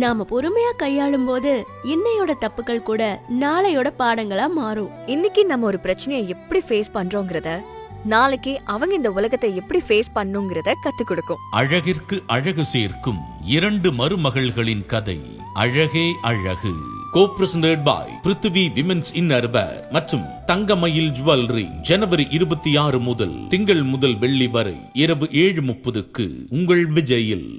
நாம பொறுமையா கையாளும் போது இன்னையோட தப்புகள் கூட நாளையோட பாடங்களா மாறும். இன்னைக்கு நம்ம ஒரு பிரச்சனையை எப்படி ஃபேஸ் பண்றோங்கிறத நாளைக்கு அவங்க இந்த உலகத்தை எப்படி ஃபேஸ் பண்ணுங்கிறத கத்து கொடுக்கும். அழகிற்கு அழகு சேர்க்கும் 2 மருமகள்களின் கதை அழகே அழகு. Co-presented by Prithvi women's inner wear மற்றும் தங்கமயில் ஜுவல்லரி. ஜனவரி 26 முதல் திங்கள் முதல் வெள்ளி வரை இரவு 7:30க்கு உங்கள் விஜயில்.